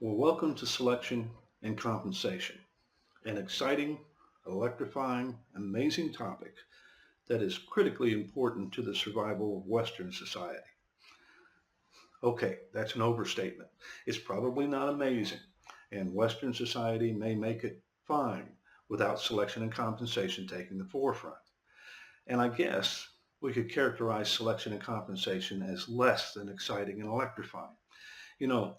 Well, welcome to Selection and Compensation, an exciting, electrifying, amazing topic that is critically important to the survival of Western society. Okay, that's an overstatement. It's probably not amazing, and Western society may make it fine without selection and compensation taking the forefront. And I guess we could characterize selection and compensation as less than exciting and electrifying.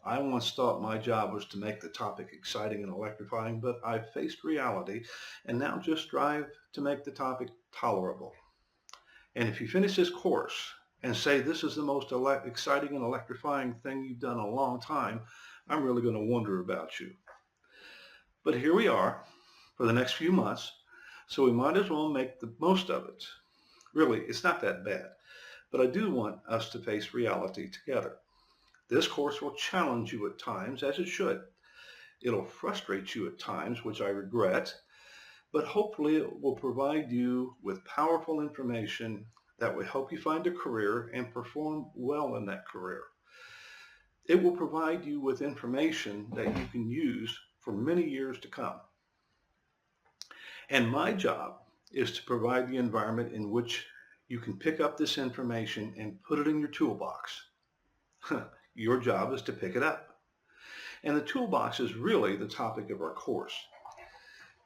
I once thought my job was to make the topic exciting and electrifying, but I've faced reality and now just strive to make the topic tolerable. And if you finish this course and say this is the most exciting and electrifying thing you've done in a long time, I'm really going to wonder about you. But here we are for the next few months, so we might as well make the most of it. Really, it's not that bad, but I do want us to face reality together. This course will challenge you at times, as it should. It'll frustrate you at times, which I regret, but hopefully it will provide you with powerful information that will help you find a career and perform well in that career. It will provide you with information that you can use for many years to come. And my job is to provide the environment in which you can pick up this information and put it in your toolbox. Your job is to pick it up. And the toolbox is really the topic of our course.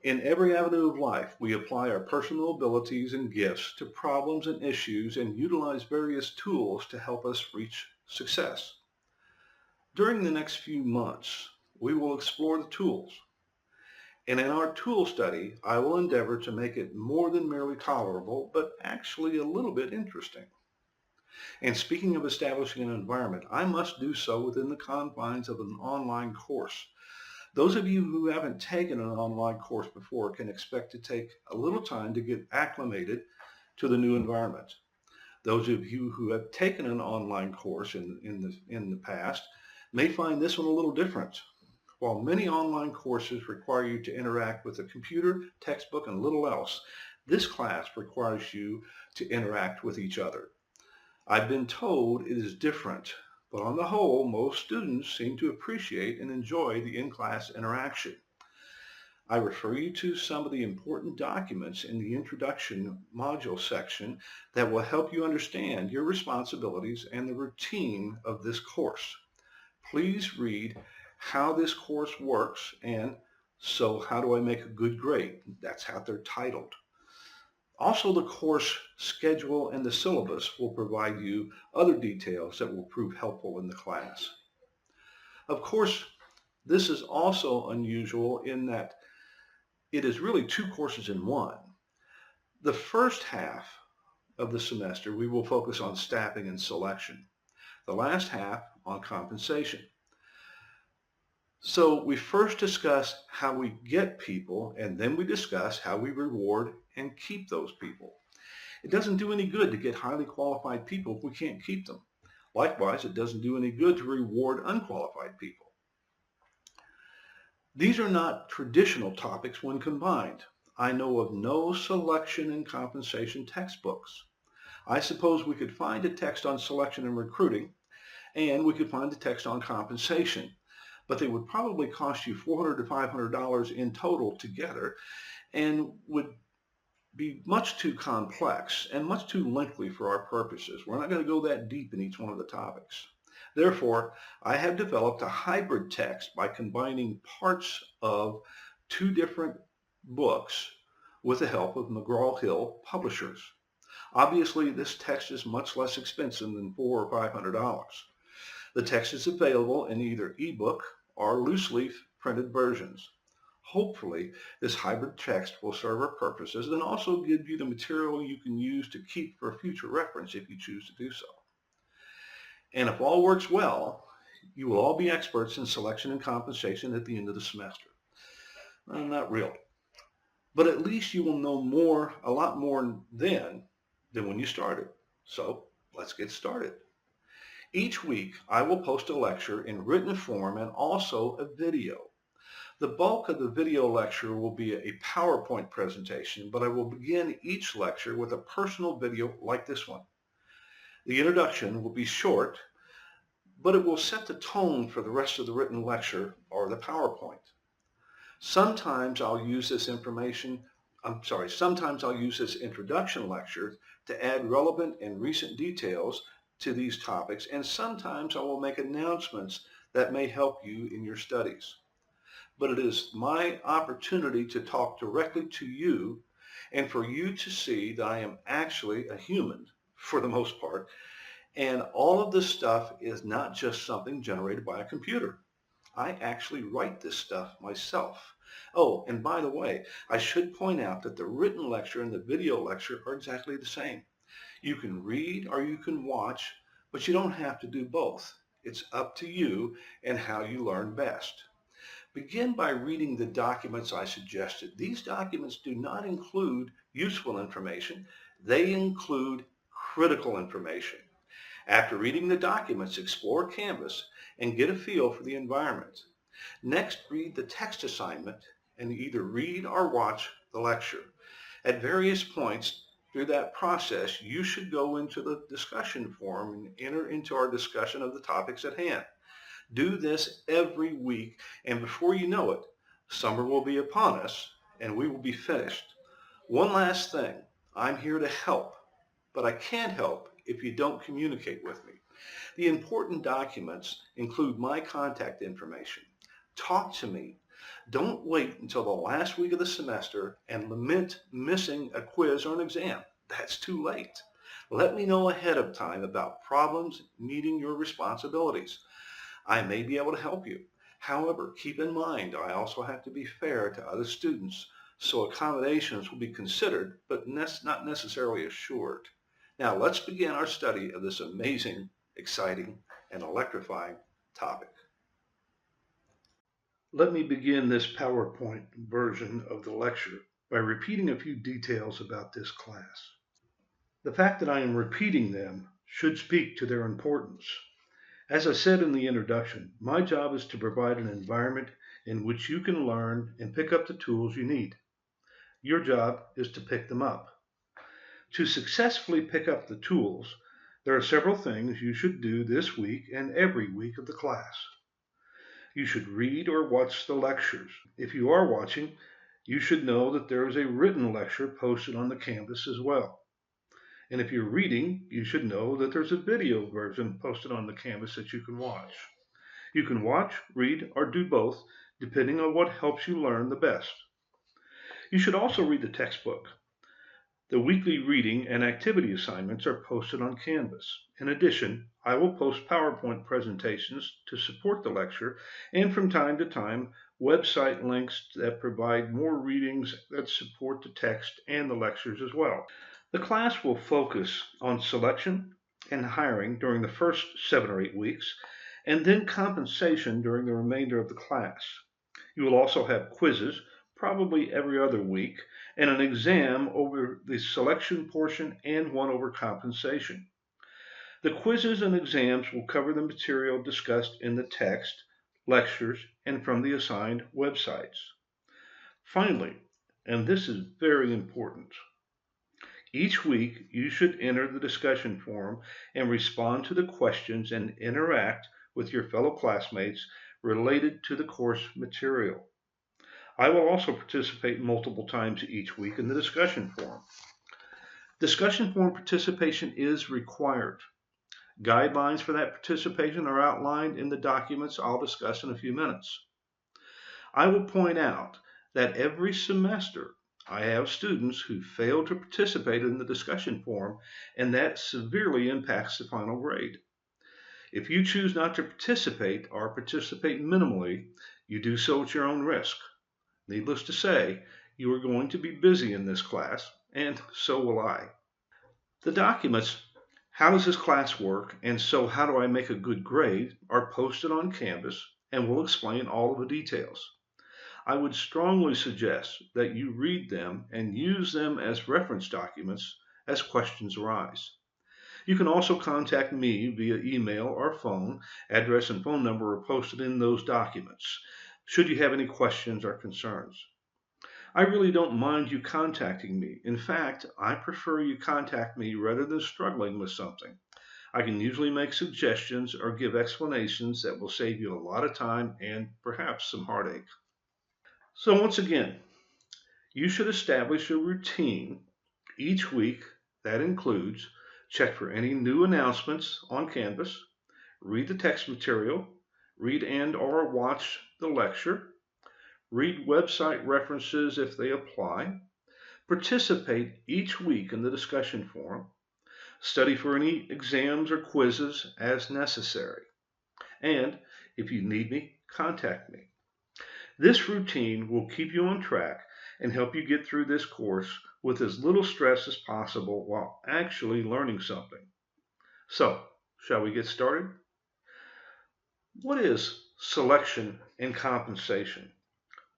In every avenue of life, we apply our personal abilities and gifts to problems and issues and utilize various tools to help us reach success. During the next few months, we will explore the tools. And in our tool study, I will endeavor to make it more than merely tolerable, but actually a little bit interesting. And speaking of establishing an environment, I must do so within the confines of an online course. Those of you who haven't taken an online course before can expect to take a little time to get acclimated to the new environment. Those of you who have taken an online course in the past may find this one a little different. While many online courses require you to interact with a computer, textbook, and little else, this class requires you to interact with each other. I've been told it is different, but on the whole, most students seem to appreciate and enjoy the in-class interaction. I refer you to some of the important documents in the introduction module section that will help you understand your responsibilities and the routine of this course. Please read how this course works and So How Do I Make a Good Grade? That's how they're titled. Also, the course schedule and the syllabus will provide you other details that will prove helpful in the class. Of course, this is also unusual in that it is really two courses in one. The first half of the semester, we will focus on staffing and selection. The last half on compensation. So we first discuss how we get people, and then we discuss how we reward and keep those people. It doesn't do any good to get highly qualified people if we can't keep them. Likewise, it doesn't do any good to reward unqualified people. These are not traditional topics when combined. I know of no selection and compensation textbooks. I suppose we could find a text on selection and recruiting, and we could find a text on compensation, but they would probably cost you $400 to $500 in total together and would be much too complex and much too lengthy for our purposes. We're not going to go that deep in each one of the topics. Therefore, I have developed a hybrid text by combining parts of two different books with the help of McGraw-Hill Publishers. Obviously, this text is much less expensive than $400 or $500. The text is available in either ebook or loose leaf printed versions. Hopefully, this hybrid text will serve our purposes and also give you the material you can use to keep for future reference if you choose to do so. And if all works well, you will all be experts in selection and compensation at the end of the semester. Well, not really, but at least you will know a lot more then than when you started. So let's get started. Each week, I will post a lecture in written form and also a video. The bulk of the video lecture will be a PowerPoint presentation, but I will begin each lecture with a personal video like this one. The introduction will be short, but it will set the tone for the rest of the written lecture or the PowerPoint. Sometimes I'll use this sometimes I'll use this introduction lecture to add relevant and recent details to these topics, and sometimes I will make announcements that may help you in your studies. But it is my opportunity to talk directly to you and for you to see that I am actually a human for the most part. And all of this stuff is not just something generated by a computer. I actually write this stuff myself. Oh, and by the way, I should point out that the written lecture and the video lecture are exactly the same. You can read or you can watch, but you don't have to do both. It's up to you and how you learn best. Begin by reading the documents I suggested. These documents do not include useful information. They include critical information. After reading the documents, explore Canvas and get a feel for the environment. Next, read the text assignment and either read or watch the lecture. At various points through that process, you should go into the discussion forum and enter into our discussion of the topics at hand. Do this every week, and before you know it, summer will be upon us and we will be finished. One last thing, I'm here to help, but I can't help if you don't communicate with me. The important documents include my contact information. Talk to me. Don't wait until the last week of the semester and lament missing a quiz or an exam. That's too late. Let me know ahead of time about problems meeting your responsibilities. I may be able to help you. However, keep in mind, I also have to be fair to other students, so accommodations will be considered, but not necessarily assured. Now let's begin our study of this amazing, exciting, and electrifying topic. Let me begin this PowerPoint version of the lecture by repeating a few details about this class. The fact that I am repeating them should speak to their importance. As I said in the introduction, my job is to provide an environment in which you can learn and pick up the tools you need. Your job is to pick them up. To successfully pick up the tools, there are several things you should do this week and every week of the class. You should read or watch the lectures. If you are watching, you should know that there is a written lecture posted on the Canvas as well. And if you're reading, you should know that there's a video version posted on the Canvas that you can watch. You can watch, read, or do both, depending on what helps you learn the best. You should also read the textbook. The weekly reading and activity assignments are posted on Canvas. In addition, I will post PowerPoint presentations to support the lecture, and from time to time, website links that provide more readings that support the text and the lectures as well. The class will focus on selection and hiring during the first 7 or 8 weeks, and then compensation during the remainder of the class. You will also have quizzes, probably every other week, and an exam over the selection portion and one over compensation. The quizzes and exams will cover the material discussed in the text, lectures, and from the assigned websites. Finally, and this is very important, each week, you should enter the discussion forum and respond to the questions and interact with your fellow classmates related to the course material. I will also participate multiple times each week in the discussion forum. Discussion forum participation is required. Guidelines for that participation are outlined in the documents I'll discuss in a few minutes. I will point out that every semester I have students who fail to participate in the discussion forum, and that severely impacts the final grade. If you choose not to participate or participate minimally, you do so at your own risk. Needless to say, you are going to be busy in this class, and so will I. The documents, how does this class work, and so how do I make a good grade, are posted on Canvas and will explain all of the details. I would strongly suggest that you read them and use them as reference documents as questions arise. You can also contact me via email or phone. Address and phone number are posted in those documents, should you have any questions or concerns. I really don't mind you contacting me. In fact, I prefer you contact me rather than struggling with something. I can usually make suggestions or give explanations that will save you a lot of time and perhaps some heartache. So, once again, you should establish a routine each week that includes check for any new announcements on Canvas, read the text material, read and or watch the lecture, read website references if they apply, participate each week in the discussion forum, study for any exams or quizzes as necessary, and if you need me, contact me. This routine will keep you on track and help you get through this course with as little stress as possible while actually learning something. So, shall we get started? What is selection and compensation?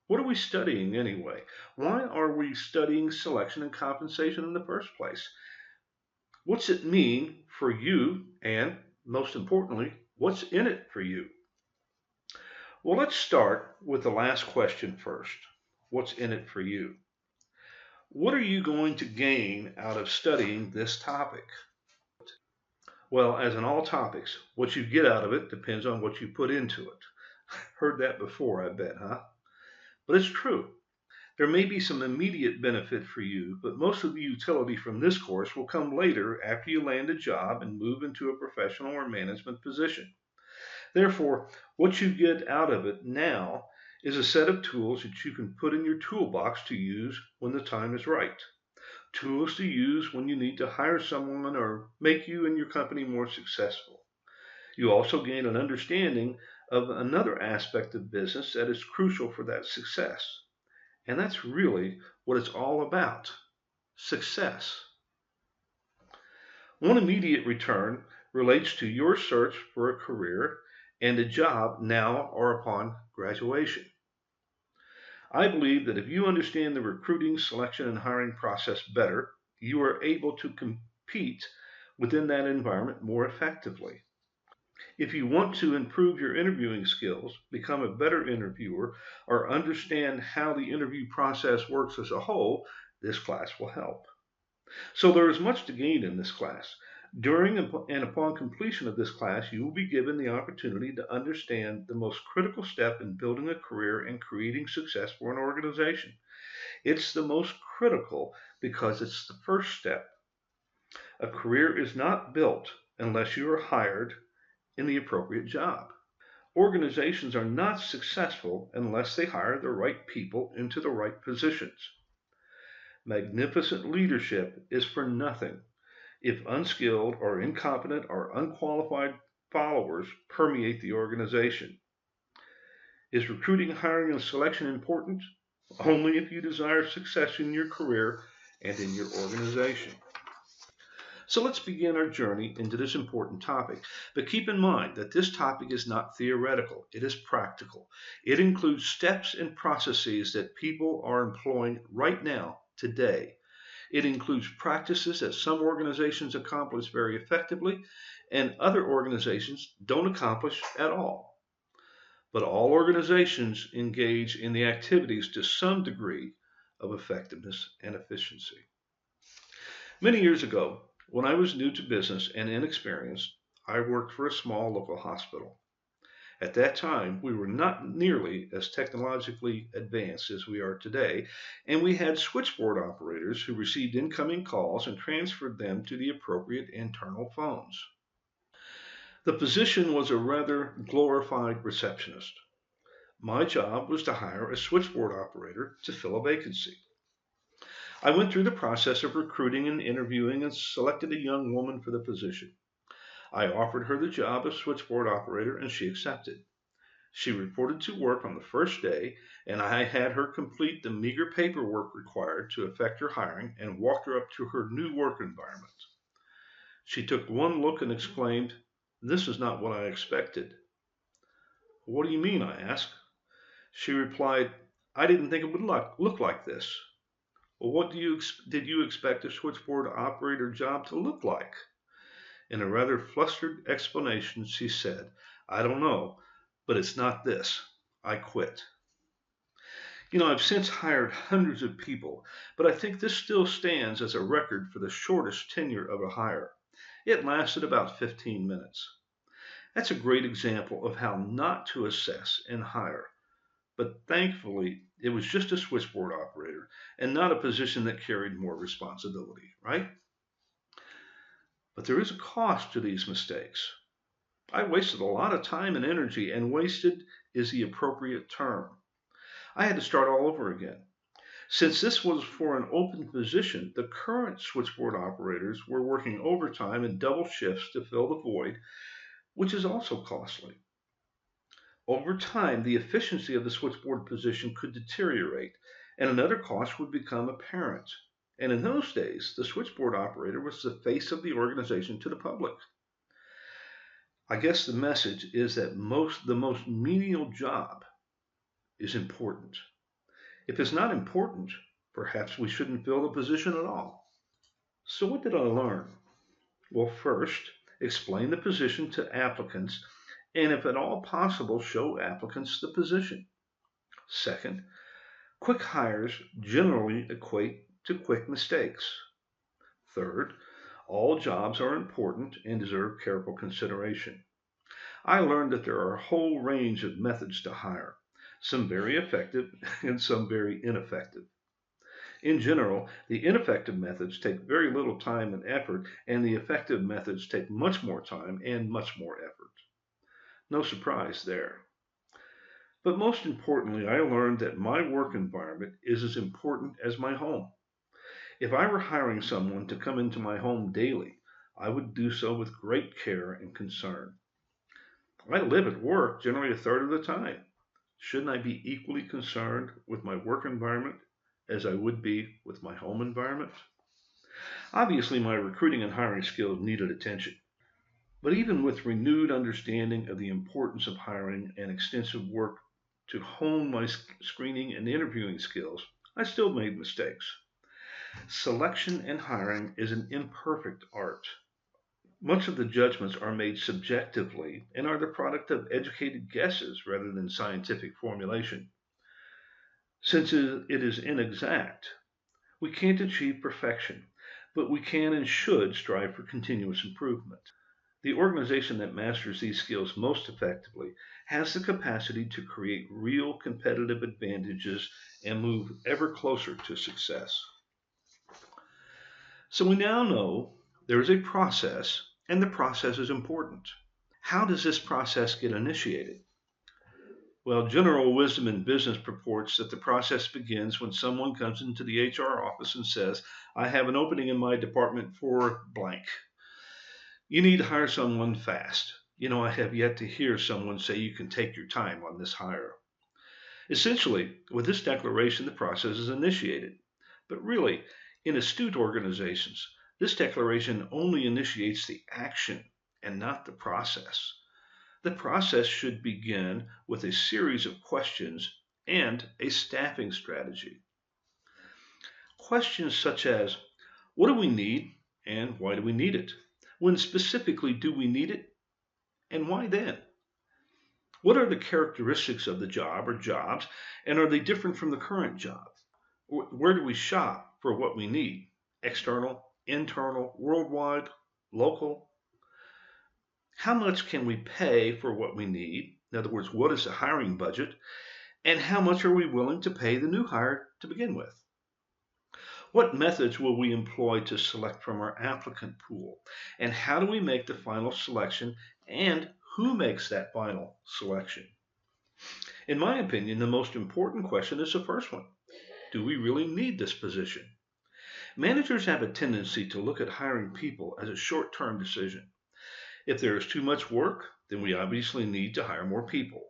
What are we studying anyway? Why are we studying selection and compensation in the first place? What's it mean for you? And most importantly, what's in it for you? Well, let's start with the last question first. What's in it for you? What are you going to gain out of studying this topic? Well, as in all topics, what you get out of it depends on what you put into it. Heard that before, I bet, huh? But it's true. There may be some immediate benefit for you, but most of the utility from this course will come later after you land a job and move into a professional or management position. Therefore, what you get out of it now is a set of tools that you can put in your toolbox to use when the time is right. Tools to use when you need to hire someone or make you and your company more successful. You also gain an understanding of another aspect of business that is crucial for that success. And that's really what it's all about, success. One immediate return relates to your search for a career and a job now or upon graduation. I believe that if you understand the recruiting, selection, and hiring process better, you are able to compete within that environment more effectively. If you want to improve your interviewing skills, become a better interviewer, or understand how the interview process works as a whole, this class will help. So there is much to gain in this class. During and upon completion of this class, you will be given the opportunity to understand the most critical step in building a career and creating success for an organization. It's the most critical because it's the first step. A career is not built unless you are hired in the appropriate job. Organizations are not successful unless they hire the right people into the right positions. Magnificent leadership is for nothing if unskilled or incompetent or unqualified followers permeate the organization. Is recruiting, hiring, and selection important? Only if you desire success in your career and in your organization. So let's begin our journey into this important topic. But keep in mind that this topic is not theoretical, it is practical. It includes steps and processes that people are employing right now, today. It includes practices that some organizations accomplish very effectively and other organizations don't accomplish at all. But all organizations engage in the activities to some degree of effectiveness and efficiency. Many years ago, when I was new to business and inexperienced, I worked for a small local hospital. At that time, we were not nearly as technologically advanced as we are today, and we had switchboard operators who received incoming calls and transferred them to the appropriate internal phones. The position was a rather glorified receptionist. My job was to hire a switchboard operator to fill a vacancy. I went through the process of recruiting and interviewing and selected a young woman for the position. I offered her the job of switchboard operator and she accepted. She reported to work on the first day, and I had her complete the meager paperwork required to effect her hiring and walked her up to her new work environment. She took one look and exclaimed, "This is not what I expected." "What do you mean?" I asked. She replied, "I didn't think it would look like this." "Well, what did you expect a switchboard operator job to look like?" In a rather flustered explanation, she said, "I don't know, but it's not this. I quit." I've since hired hundreds of people, but I think this still stands as a record for the shortest tenure of a hire. It lasted about 15 minutes. That's a great example of how not to assess and hire. But thankfully, it was just a switchboard operator and not a position that carried more responsibility, right? But there is a cost to these mistakes. I wasted a lot of time and energy, and wasted is the appropriate term. I had to start all over again. Since this was for an open position, the current switchboard operators were working overtime and double shifts to fill the void, which is also costly. Over time, the efficiency of the switchboard position could deteriorate, and another cost would become apparent. And in those days, the switchboard operator was the face of the organization to the public. I guess the message is that the most menial job is important. If it's not important, perhaps we shouldn't fill the position at all. So what did I learn? Well, first, explain the position to applicants, and if at all possible, show applicants the position. Second, quick hires generally equate to quick mistakes. Third, all jobs are important and deserve careful consideration. I learned that there are a whole range of methods to hire, some very effective and some very ineffective. In general, the ineffective methods take very little time and effort, and the effective methods take much more time and much more effort. No surprise there. But most importantly, I learned that my work environment is as important as my home. If I were hiring someone to come into my home daily, I would do so with great care and concern. I live at work generally a third of the time. Shouldn't I be equally concerned with my work environment as I would be with my home environment? Obviously, my recruiting and hiring skills needed attention. But even with renewed understanding of the importance of hiring and extensive work to hone my screening and interviewing skills, I still made mistakes. Selection and hiring is an imperfect art. Much of the judgments are made subjectively and are the product of educated guesses rather than scientific formulation. Since it is inexact, we can't achieve perfection, but we can and should strive for continuous improvement. The organization that masters these skills most effectively has the capacity to create real competitive advantages and move ever closer to success. So we now know there is a process, and the process is important. How does this process get initiated? Well, general wisdom in business purports that the process begins when someone comes into the HR office and says, I have an opening in my department for blank. You need to hire someone fast. I have yet to hear someone say you can take your time on this hire. Essentially, with this declaration, the process is initiated. But really, in astute organizations, this declaration only initiates the action and not the process. The process should begin with a series of questions and a staffing strategy. Questions such as, what do we need and why do we need it? When specifically do we need it and why then? What are the characteristics of the job or jobs, and are they different from the current job? Where do we shop for what we need? External, internal, worldwide, local? How much can we pay for what we need? In other words, what is the hiring budget? And how much are we willing to pay the new hire to begin with? What methods will we employ to select from our applicant pool? And how do we make the final selection, and who makes that final selection? In my opinion, the most important question is the first one. Do we really need this position? Managers have a tendency to look at hiring people as a short-term decision. If there is too much work, then we obviously need to hire more people.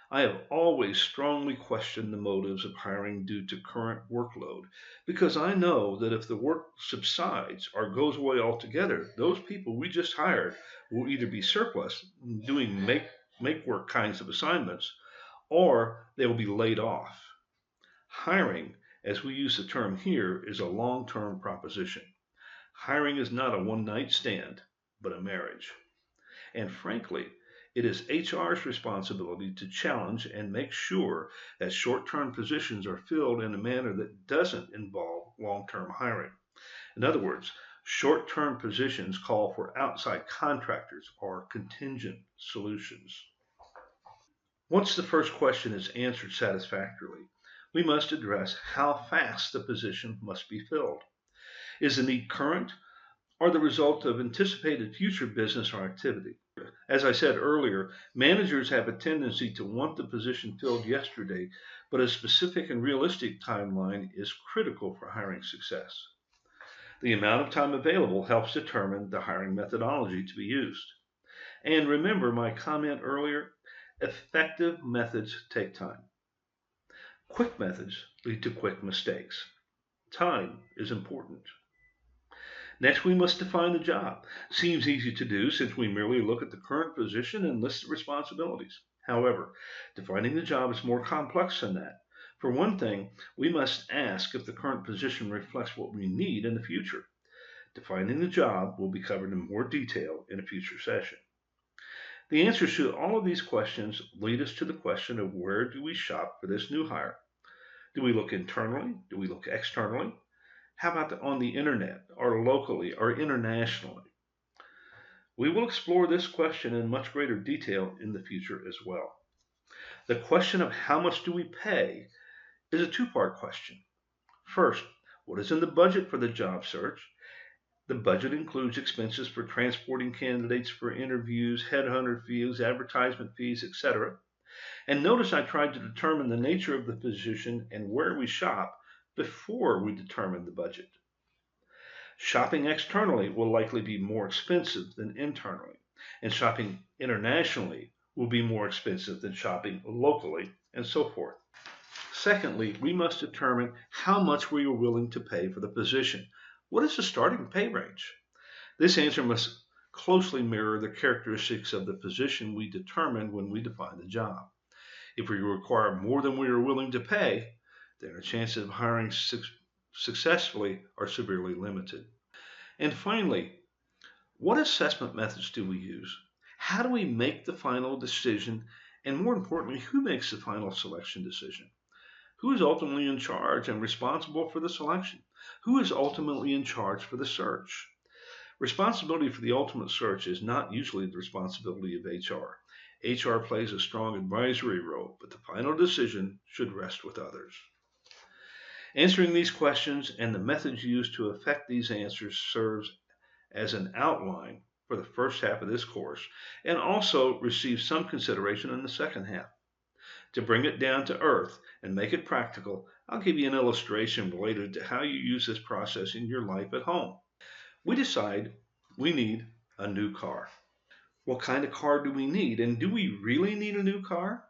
I have always strongly questioned the motives of hiring due to current workload, because I know that if the work subsides or goes away altogether, those people we just hired will either be surplus, doing make work kinds of assignments, or they will be laid off. Hiring, as we use the term here, is a long-term proposition. Hiring is not a one-night stand, but a marriage. And frankly, it is HR's responsibility to challenge and make sure that short-term positions are filled in a manner that doesn't involve long-term hiring. In other words, Short-term positions call for outside contractors or contingent solutions. Once the first question is answered satisfactorily, we must address how fast the position must be filled. Is the need current or the result of anticipated future business or activity? As I said earlier, managers have a tendency to want the position filled yesterday, but a specific and realistic timeline is critical for hiring success. The amount of time available helps determine the hiring methodology to be used. And remember my comment earlier, effective methods take time. Quick methods lead to quick mistakes. Time is important. Next, we must define the job. Seems easy to do since we merely look at the current position and list the responsibilities. However, defining the job is more complex than that. For one thing, we must ask if the current position reflects what we need in the future. Defining the job will be covered in more detail in a future session. The answers to all of these questions lead us to the question of where do we shop for this new hire? Do we look internally? Do we look externally? How about on the internet, or locally, or internationally? We will explore this question in much greater detail in the future as well. The question of how much do we pay is a two-part question. First, what is in the budget for the job search? The budget includes expenses for transporting candidates for interviews, headhunter fees, advertisement fees, etc. And notice I tried to determine the nature of the position and where we shop before we determine the budget. Shopping externally will likely be more expensive than internally, and shopping internationally will be more expensive than shopping locally, and so forth. Secondly, we must determine how much we are willing to pay for the position. What is the starting pay range? This answer must closely mirror the characteristics of the position we determine when we define the job. If we require more than we are willing to pay, then our chances of hiring successfully are severely limited. And finally, what assessment methods do we use? How do we make the final decision? And more importantly, who makes the final selection decision? Who is ultimately in charge and responsible for the selection? Who is ultimately in charge for the search? Responsibility for the ultimate search is not usually the responsibility of HR. HR plays a strong advisory role, but the final decision should rest with others. Answering these questions and the methods used to effect these answers serves as an outline for the first half of this course and also receives some consideration in the second half. To bring it down to earth and make it practical, I'll give you an illustration related to how you use this process in your life at home. We decide we need a new car. What kind of car do we need? And do we really need a new car?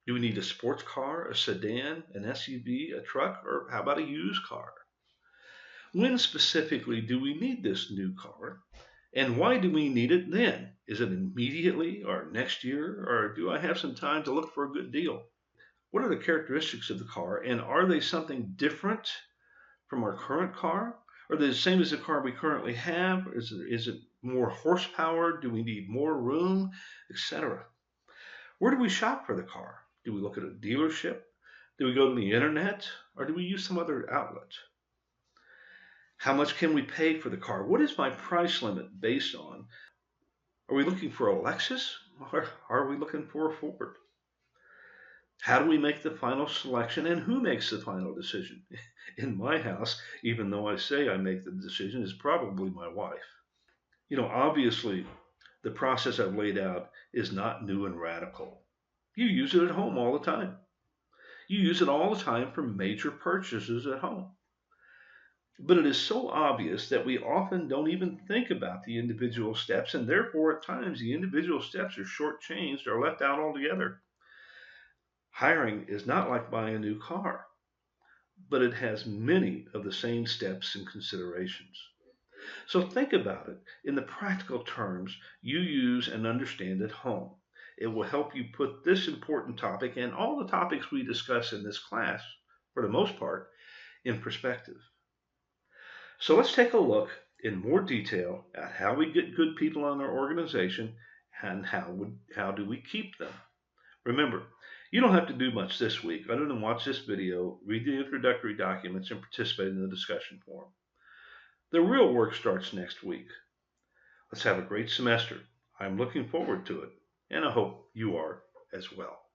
Do we need a sports car, a sedan, an SUV, a truck, or how about a used car? When specifically do we need this new car? And why do we need it then? Is it immediately or next year? Or do I have some time to look for a good deal? What are the characteristics of the car? And are they something different from our current car? Are they the same as the car we currently have? Is it more horsepower? Do we need more room? Etc. Where do we shop for the car? Do we look at a dealership? Do we go to the internet? Or do we use some other outlet? How much can we pay for the car? What is my price limit based on? Are we looking for a Lexus or are we looking for a Ford? How do we make the final selection and who makes the final decision? In my house, even though I say I make the decision, is probably my wife. Obviously, the process I've laid out is not new and radical. You use it at home all the time. You use it all the time for major purchases at home. But it is so obvious that we often don't even think about the individual steps, and therefore at times the individual steps are shortchanged or left out altogether. Hiring is not like buying a new car, but it has many of the same steps and considerations. So think about it in the practical terms you use and understand at home. It will help you put this important topic and all the topics we discuss in this class, for the most part, in perspective. So let's take a look in more detail at how we get good people on our organization and how do we keep them. Remember, you don't have to do much this week other than watch this video, read the introductory documents, and participate in the discussion forum. The real work starts next week. Let's have a great semester. I'm looking forward to it, and I hope you are as well.